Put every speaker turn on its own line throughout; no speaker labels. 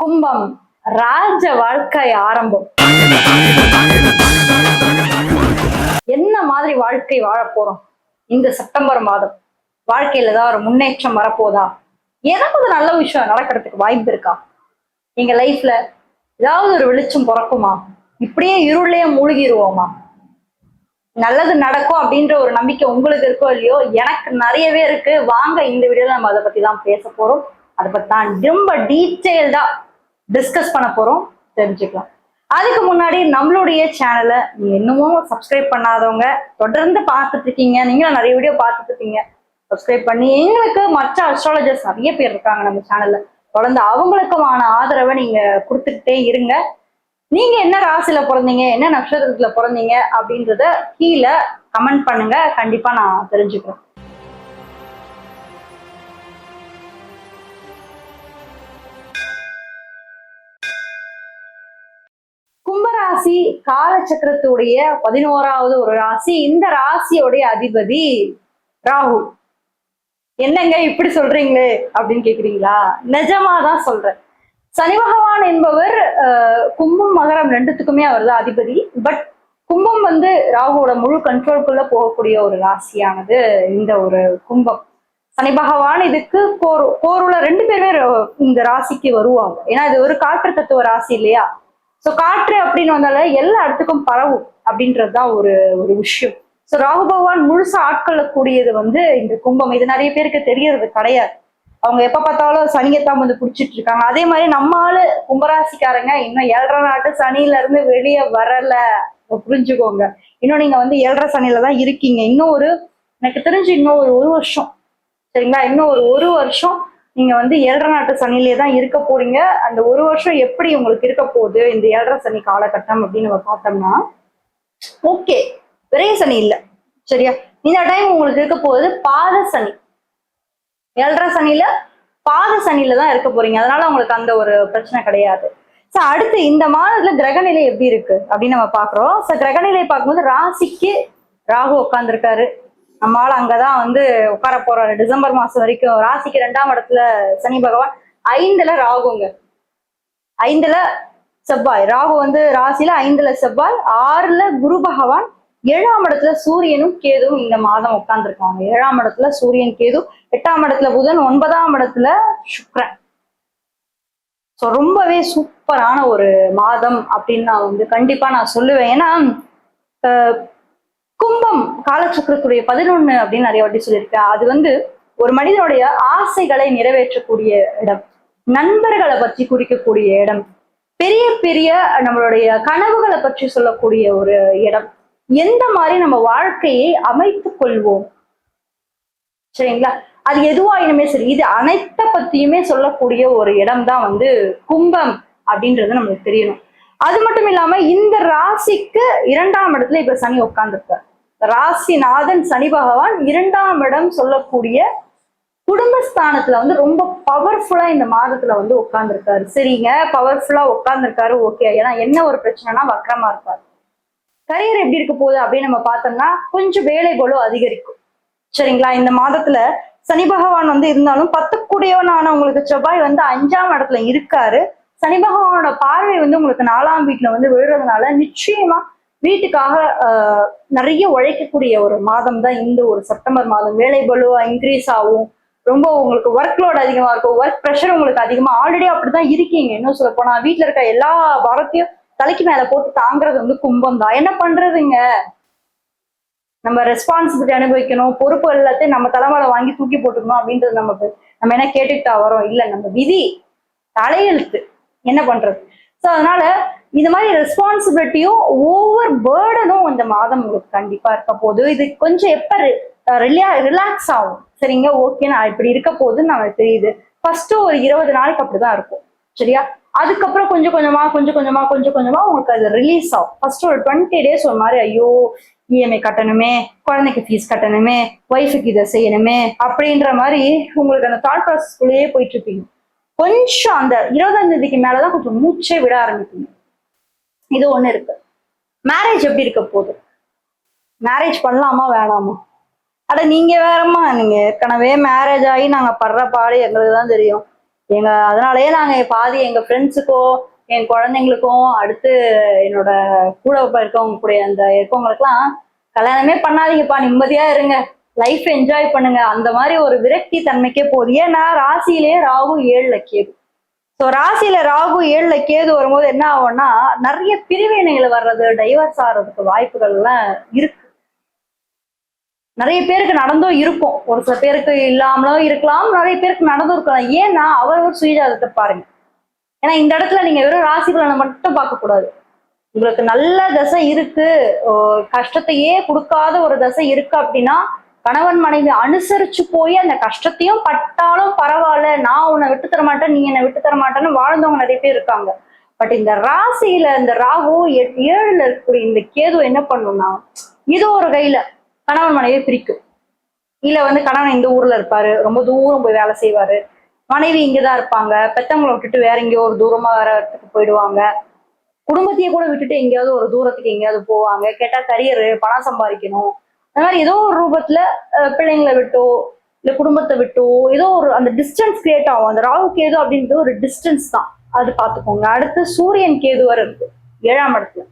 கும்பம் ராஜ வாழ்க்கை ஆரம்பம். என்ன மாதிரி வாழ்க்கை வாழ போறோம் இந்த செப்டம்பர் மாதம்? வாழ்க்கையில ஏதாவது ஒரு முன்னேற்றம் வரப்போதா? ஏதாவது ஒரு நல்ல விஷயம் நடக்கிறதுக்கு வாய்ப்பு இருக்கா? எங்க லைஃப்ல ஏதாவது ஒரு வெளிச்சம் பிறக்குமா? இப்படியே இருளே மூழ்கிடுவோமா? நல்லது நடக்கும் அப்படின்ற ஒரு நம்பிக்கை உங்களுக்கு இருக்கோ இல்லையோ, எனக்கு நிறையவே இருக்கு. வாங்க இந்த வீடியோல நம்ம அதை பத்தி தான் பேச போறோம். அதை பத்தி தான் ரொம்ப டீட்டெயில்டா டிஸ்கஸ் பண்ண போறோம், தெரிஞ்சுக்கலாம். அதுக்கு முன்னாடி நம்மளுடைய சேனலை நீங்க இன்னமும் சப்ஸ்கிரைப் பண்ணாதவங்க தொடர்ந்து பார்த்துட்டு இருக்கீங்க. நீங்களும் நிறைய வீடியோ பார்த்துட்டு இருக்கீங்க. சப்ஸ்கிரைப் பண்ணி எங்களுக்கு மற்ற அஸ்ட்ராலஜர்ஸ் நிறைய பேர் இருக்காங்க நம்ம சேனல்ல, தொடர்ந்து அவங்களுக்குமான ஆதரவை நீங்க கொடுத்துக்கிட்டே இருங்க. நீங்க என்ன ராசியில பிறந்தீங்க, என்ன நட்சத்திரத்துல பிறந்தீங்க அப்படின்றத கீழே கமெண்ட் பண்ணுங்க. கண்டிப்பா நான் தெரிஞ்சுக்கிறேன். கும்பராசி காலச்சக்கரத்துடைய 11வது ஒரு ராசி. இந்த ராசியோடைய அதிபதி ராகு. என்னங்க இப்படி சொல்றீங்களே அப்படின்னு கேக்குறீங்களா? நிஜமாதான் சொல்றேன். சனி பகவான் என்பவர் கும்பம் மகரம் ரெண்டுத்துக்குமே அவர் தான் அதிபதி. பட் கும்பம் வந்து ராகுவோட முழு கண்ட்ரோல்குள்ள போகக்கூடிய ஒரு ராசியானது இந்த ஒரு கும்பம். சனி பகவான் இதுக்கு கோருல 2 பேருமே இந்த ராசிக்கு வருவாங்க. ஏன்னா இது ஒரு காற்று தத்துவ ராசி இல்லையா? சோ காற்று அப்படின்னு வந்தால எல்லா இடத்துக்கும் பரவும் அப்படின்றதுதான் ஒரு ஒரு விஷயம். சோ ராகு பகவான் முழுசா ஆட்கொள்ளக்கூடியது வந்து இந்த கும்பம். இது நிறைய பேருக்கு தெரியறது கிடையாது. அவங்க எப்ப பார்த்தாலும் சனியத்தான் வந்து புடிச்சிட்டு இருக்காங்க. அதே மாதிரி நம்ம ஆளு கும்பராசிக்காரங்க இன்னும் 7.5 நாட்டு சனியில இருந்து வெளியே வரல, புரிஞ்சுக்கோங்க. இன்னும் நீங்க வந்து 7.5 சனியில தான் இருக்கீங்க. இன்னும் எனக்கு தெரிஞ்சு இன்னும் ஒரு வருஷம், சரிங்களா? இன்னும் ஒரு வருஷம் நீங்க வந்து 7.5 நாட்டு சனியிலே தான் இருக்க போறீங்க. அந்த ஒரு வருஷம் எப்படி உங்களுக்கு இருக்க போகுது இந்த 7.5 சனி காலகட்டம் அப்படின்னு நம்ம பார்த்தோம்னா, ஓகே விரைய சனி இல்ல, சரியா? இந்த டைம் உங்களுக்கு இருக்க போகுது பாத சனி. 7.5 சனியில பாத சனியில தான் இருக்க போறீங்க. அதனால உங்களுக்கு அந்த ஒரு பிரச்சனை கிடையாது. சோ அடுத்து இந்த மாதத்துல கிரகநிலை எப்படி இருக்கு அப்படின்னு நம்ம பாக்குறோம். சோ கிரகநிலை பார்க்கும்போது ராசிக்கு ராகு உட்கார்ந்துருக்காரு. நம்மளால அங்கதான் வந்து உட்கார போறாரு டிசம்பர் மாசம் வரைக்கும். ராசிக்கு 2ஆம் இடத்துல சனி பகவான், 5ல ராகுங்க, 5ல செவ்வாய். ராகு வந்து ராசியில 5ல செவ்வாய், 6ல குரு பகவான், 7ஆம் இடத்துல சூரியனும் கேதுவும் இந்த மாதம் உட்கார்ந்துருக்காங்க. 7ஆம் இடத்துல சூரியன் கேது, 8ஆம் இடத்துல புதன், 9ஆம் இடத்துல சுக்கிரன். ஸோ ரொம்பவே சூப்பரான ஒரு மாதம் அப்படின்னு நான் வந்து கண்டிப்பா நான் சொல்லுவேன். ஏன்னா கும்பம் காலச்சக்கரத்துடைய 11 அப்படின்னு நிறைய வாட்டி சொல்லியிருக்கேன். அது வந்து ஒரு மனிதனுடைய ஆசைகளை நிறைவேற்றக்கூடிய இடம், நண்பர்களை பற்றி குறிக்கக்கூடிய இடம், பெரிய பெரிய நம்மளுடைய கனவுகளை பற்றி சொல்லக்கூடிய ஒரு இடம். எந்த மாதிரி நம்ம வாழ்க்கையை அமைத்துக் கொள்வோம், சரிங்களா? அது எதுவாயினுமே சரி, இது அனைத்த பத்தியுமே சொல்லக்கூடிய ஒரு இடம் தான் வந்து கும்பம் அப்படின்றது நம்மளுக்கு தெரியணும். அது மட்டும் இல்லாம இந்த ராசிக்கு 2ஆம் இடத்துல இப்ப சனி உட்கார்ந்துருக்கார். ராசிநாதன் சனி பகவான் 2ஆம் இடம் சொல்லக்கூடிய குடும்பஸ்தானத்துல வந்து ரொம்ப பவர்ஃபுல்லா இந்த மாதத்துல வந்து உட்கார்ந்துருக்காரு. சரிங்க, பவர்ஃபுல்லா உட்கார்ந்துருக்காரு, ஓகே. ஏன்னா என்ன ஒரு பிரச்சனைனா வக்ரமா இருப்பாரு. கரியர் எப்படி இருக்க போகுது அப்படின்னு நம்ம பார்த்தோம்னா கொஞ்சம் வேலை போல அதிகரிக்கும், சரிங்களா? இந்த மாதத்துல சனி பகவான் வந்து இருந்தாலும் 10 கூடியவனான உங்களுக்கு செவ்வாய் வந்து 5ஆம் இடத்துல இருக்காரு. சனி பகவானோட பார்வை வந்து உங்களுக்கு 4ஆம் வீட்டுல வந்து விழுறதுனால நிச்சயமா வீட்டுக்காக நிறைய உழைக்கக்கூடிய ஒரு மாதம் தான் இந்த ஒரு செப்டம்பர் மாதம். வேலை பலுவா இன்க்ரீஸ் ஆகும். ரொம்ப உங்களுக்கு ஒர்க் லோட் அதிகமா இருக்கும், ஒர்க் ப்ரெஷர் உங்களுக்கு அதிகமா. ஆல்ரெடி அப்படிதான் இருக்கீங்க. இன்னும் சொல்ல போனா வீட்டுல இருக்க எல்லா பாரத்தையும் தலைக்கு மேல போட்டு தாங்குறது வந்து கும்பம் தான். என்ன பண்றதுங்க, நம்ம ரெஸ்பான்சிபிலிட்டி அனுபவிக்கணும், பொறுப்பு எல்லாத்தையும் நம்ம தலைமையில வாங்கி தூக்கி போட்டுக்கணும் அப்படின்றது நம்ம என்ன கேட்டுக்கிட்டா வரோம்? இல்ல, நம்ம விதி தலையெழுத்து, என்ன பண்றது? ஸோ அதனால இந்த மாதிரி ரெஸ்பான்சிபிலிட்டியும் ஓவர் பேர்டனும் இந்த மாதம் உங்களுக்கு கண்டிப்பா இருக்க போகுது. இது கொஞ்சம் எப்ப ரிலாக்ஸ் ஆகும், சரிங்க? ஓகே, நான் இப்படி இருக்க போகுதுன்னு நமக்கு தெரியுது. ஃபர்ஸ்ட் ஒரு 20 நாளைக்கு அப்படிதான் இருக்கும், சரியா? அதுக்கப்புறம் கொஞ்சம் கொஞ்சமா உங்களுக்கு அது ரிலீஸ் ஆகும். ஃபர்ஸ்ட் ஒரு 20 days ஒரு மாதிரி ஐயோ இஎம்ஐ கட்டணுமே, குழந்தைக்கு ஃபீஸ் கட்டணுமே, ஒய்ஃபுக்கு இதை செய்யணுமே அப்படின்ற மாதிரி உங்களுக்கு அந்த தாட் ப்ராசஸ்குள்ளேயே போயிட்டு இருப்பீங்க. கொஞ்சம் அந்த 20ஆம் தேதிக்கு மேலதான் கொஞ்சம் மூச்சே விட ஆரம்பிப்பீங்க. இது ஒண்ணு இருக்கு. மேரேஜ் எப்படி இருக்க போகுது? மேரேஜ் பண்ணலாமா வேணாமா? அட நீங்க வேறம்மா, நீங்க ஏற்கனவே மேரேஜ் ஆகி நாங்க படுற பாடு எங்களுக்கு தான் தெரியும். அதனாலயே நாங்க பாதி எங்க ஃப்ரெண்ட்ஸுக்கோ என் குழந்தைங்களுக்கும் அடுத்து என்னோட கூட இருக்கவங்க கூட அந்த இருக்கவங்களுக்குலாம் கல்யாணமே பண்ணாதீங்கப்பா, நிம்மதியா இருங்க, லைஃப் என்ஜாய் பண்ணுங்க, அந்த மாதிரி ஒரு விரக்தி தன்மைக்கே போகுது. ஏன்னா ராசியிலேயே ராகு 7ல கேது. ஸோ ராசியில ராகு 7ல கேது வரும்போது என்ன ஆகும்னா நிறைய பிரிவினைகள் வர்றது, டைவர்ஸ் ஆகிறதுக்கு வாய்ப்புகள் எல்லாம் இருக்கு. நிறைய பேருக்கு நடந்தும் இருக்கும், ஒரு சில பேருக்கு இல்லாமலும் இருக்கலாம், நிறைய பேருக்கு நடந்தும் இருக்கலாம். ஏன்னா அவரவர் சுயஜாதத்தை பாருங்க. ஏன்னா இந்த இடத்துல நீங்க வெறும் ராசி பலனை மட்டும் பார்க்க கூடாது. உங்களுக்கு நல்ல தசை இருக்கு, கஷ்டத்தையே கொடுக்காத ஒரு தசை இருக்கு அப்படின்னா கணவன் மனைவி அனுசரிச்சு போய் அந்த கஷ்டத்தையும் பட்டாலும் பரவாயில்ல, நான் உன்னை விட்டு தர மாட்டேன், நீ என்னை விட்டு தர மாட்டேன்னு வாழ்ந்தவங்க நிறைய பேர் இருக்காங்க. பட் இந்த ராசியில இந்த ராகு 7ல இருக்கக்கூடிய இந்த கேது என்ன பண்ணும்னா, இது ஒரு கையில கணவன் மனைவியை பிரிக்கும். இல்ல கணவன் இந்த ஊர்ல இருப்பாரு, ரொம்ப தூரம் போய் வேலை செய்வாரு, மனைவி இங்கதான் இருப்பாங்க, பெத்தவங்களை விட்டுட்டு வேற எங்கேயோ ஒரு தூரமா வேற இடத்துக்கு போயிடுவாங்க, குடும்பத்தையே கூட விட்டுட்டு எங்கேயாவது ஒரு தூரத்துக்கு எங்கேயாவது போவாங்க. கேட்டா கரியரு, பணம் சம்பாதிக்கணும், அந்த மாதிரி ஏதோ ஒரு ரூபத்துல பிள்ளைங்களை விட்டோ இல்ல குடும்பத்தை விட்டோ ஏதோ ஒரு அந்த டிஸ்டன்ஸ் கிரியேட் ஆகும். அந்த ராகு கேது அப்படின்றது ஒரு டிஸ்டன்ஸ் தான், அது பார்த்துக்கோங்க. அடுத்து சூரியன் கேது வர இருக்கு 7ஆம் இடத்துல.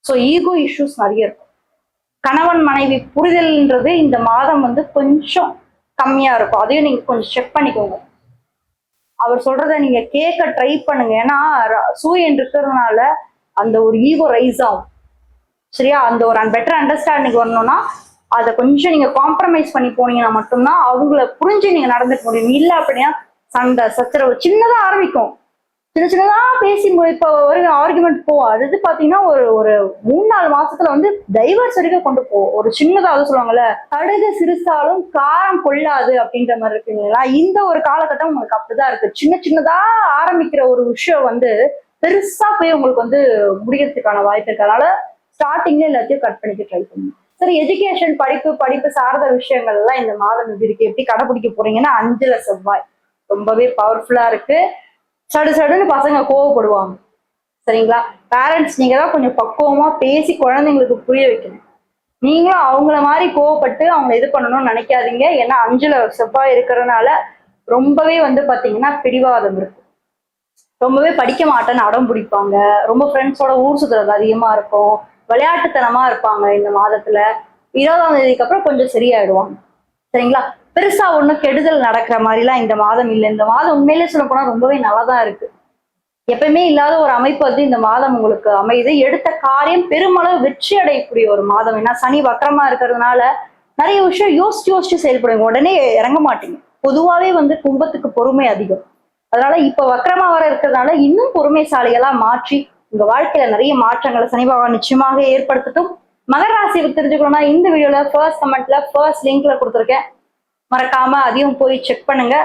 ஸோ ஈகோ இஷ்யூஸ் நிறைய இருக்கும். கணவன் மனைவி புரிதல்ன்றது இந்த மாதம் கொஞ்சம் கம்மியா இருக்கும். அதையும் நீங்க கொஞ்சம் செக் பண்ணிக்கோங்க. அவர் சொல்றத நீங்க கேட்க ட்ரை பண்ணுங்க. ஏன்னா சூரியன் இருக்கிறதுனால அந்த ஒரு ஈகோ ரைஸ் ஆகும். சரியா? அந்த ஒரு பெட்டர் அண்டர்ஸ்டாண்டிங் வரணும்னா அதை கொஞ்சம் நீங்க காம்ப்ரமைஸ் பண்ணி போனீங்கன்னா மட்டும்தான் அவங்கள புரிஞ்சு நீங்க நடந்துக்க முடியும். இல்லை அப்படின்னா சண்டை சச்சரவு சின்னதா ஆரம்பிக்கும், சின்னதா பேசி இப்ப ஒரு ஆர்குமெண்ட் போவோம். அது பாத்தீங்கன்னா ஒரு 3-4 மாசத்துல டைவர்ஸ் வரைக்கும் கொண்டு போவோம். ஒரு சின்னதா அது சொல்லுவாங்கல்ல, கடுகு சிறுசாலும் காரம் கொள்ளாது அப்படின்ற மாதிரி இருக்குங்களா. இந்த ஒரு காலகட்டம் உங்களுக்கு அப்படிதான் இருக்கு. சின்னதா ஆரம்பிக்கிற ஒரு விஷயம் பெருசா போய் உங்களுக்கு முடிக்கிறதுக்கான வாய்ப்பு இருக்கு. அதனால ஸ்டார்டிங்ல எல்லாத்தையும் கட் பண்ணிக்க ட்ரை பண்ணுங்க. சரி, எஜுகேஷன் படிப்பு சார்ந்த விஷயங்கள் எல்லாம் இந்த மாதம் இருக்கு. எப்படி கடைபிடிக்க போறீங்கன்னா 5ல செவ்வாய் ரொம்பவே பவர்ஃபுல்லா இருக்கு. சடுன்னு பசங்க கோவப்படுவாங்க. சரிங்களா? பேரண்ட்ஸ் நீங்க தான் கொஞ்சம் பக்குவமா பேசி குழந்தைங்களுக்கு புரிய வைக்கணும். நீங்களும் அவங்கள மாதிரி கோவப்பட்டு அவங்க இது பண்ணணும்னு நினைக்காதீங்க. ஏன்னா 5ல செவ்வாய் இருக்கிறதுனால ரொம்பவே பாத்தீங்கன்னா பிடிவாதம் இருக்கு. ரொம்பவே படிக்க மாட்டேன்னு அடம் பிடிப்பாங்க. ரொம்ப ஃப்ரெண்ட்ஸோட ஊர் சுத்துறது அதிகமா இருக்கும். விளையாட்டுத்தனமா இருப்பாங்க. இந்த மாதத்துல 20ஆம் தேதிக்கு அப்புறம் கொஞ்சம் சரியாயிடுவாங்க. சரிங்களா? பெருசா ஒண்ணும் கெடுதல் நடக்கிற மாதிரிலாம் இந்த மாதம் இல்லை. இந்த மாதம் உண்மையிலே சொல்ல போனா ரொம்பவே நல்லாதான் இருக்கு. எப்பயுமே இல்லாத ஒரு அமைப்பு இந்த மாதம் உங்களுக்கு அமையுது. எடுத்த காரியம் பெருமளவு வெற்றி அடையக்கூடிய ஒரு மாதம். ஏன்னா சனி வக்கரமா இருக்கிறதுனால நிறைய விஷயம் யோசிச்சு செயல்படுவீங்க. உடனே இறங்க மாட்டீங்க. பொதுவாவே கும்பத்துக்கு பொறுமை அதிகம். அதனால இப்ப வக்கரமா வர இருக்கிறதுனால இன்னும் பொறுமைசாலிகளா மாற்றி உங்க வாழ்க்கையில நிறைய மாற்றங்களை சனி பகவான் நிச்சயமாக ஏற்படுத்தட்டும். மகர ராசி தெரிஞ்சுக்கணும்னா இந்த வீடியோல ஃபர்ஸ்ட் கமெண்ட்ல ஃபர்ஸ்ட் லிங்க்ல கொடுத்துருக்கேன், மறக்காம அதையும் போய் செக் பண்ணுங்க.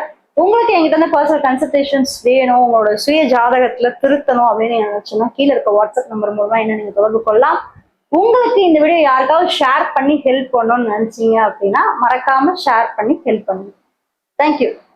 உங்களுக்கு என்கிட்ட பர்சனல் கன்சல்டேஷன்ஸ் வேணும், உங்களோட சுய ஜாதகத்துல திருத்தணும் அப்படின்னு நினைச்சுன்னா கீழே இருக்க வாட்ஸ்அப் நம்பர் மூலமா என்ன நீங்க தொடர்பு கொள்ளலாம். உங்களுக்கு இந்த வீடியோ யாருக்காவது ஷேர் பண்ணி ஹெல்ப் பண்ணணும்னு நினைச்சீங்க அப்படின்னா மறக்காம ஷேர் பண்ணி ஹெல்ப் பண்ணுங்க. தேங்க்யூ.